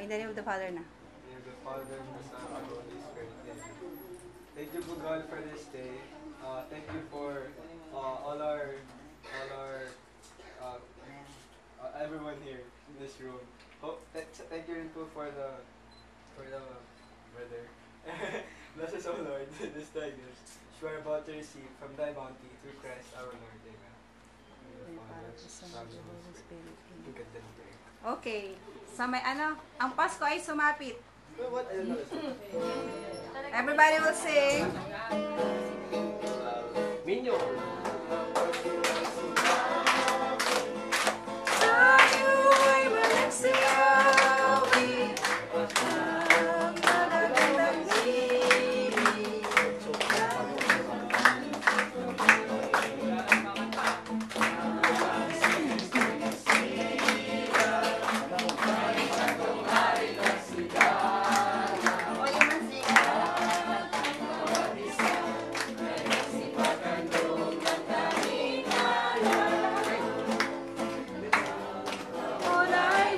in the name of the Father na. In the name of the Father, and the Son, and the Holy Spirit. Amen. Thank you, God, for this day. Thank you for all our everyone here in this room. Thank you too for the brother. Bless us, O Lord, this tidings which we are about to receive from Thy bounty through Christ our Lord. Amen. Okay. Sa may ang Pasko ay sumapit. Everybody will sing. Minyo.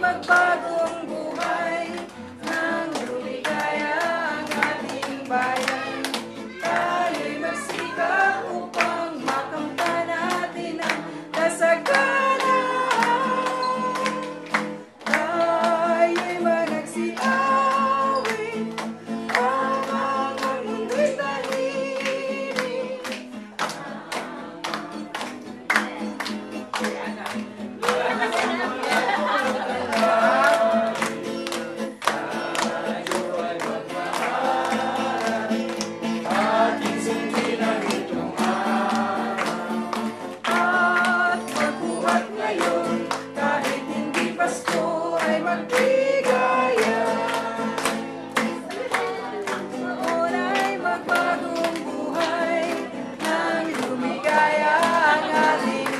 Magbagong buhay nang lumigaya ang ating bayan. Tayo'y magsikap upang makamtan natin ang kasaganahan. Tayo'y managsiawit habang ang mundo'y tahimik.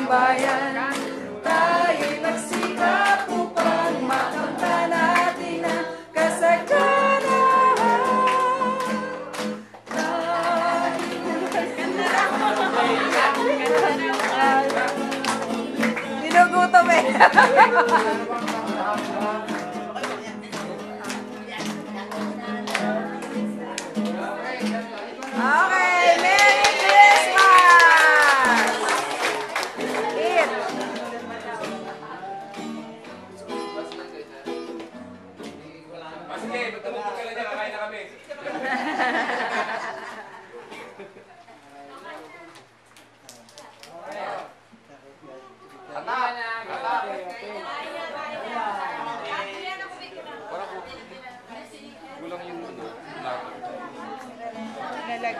Bayan, tayo'y magsikap upang makamtan natin ang kasaganahan. Ginugutom eh. Okay, Merry Christmas! Eat! Sige, magtabog ka lang niya, kakain na kami. Kata! Kata! Parang kulang yung lahat. Nalagyan.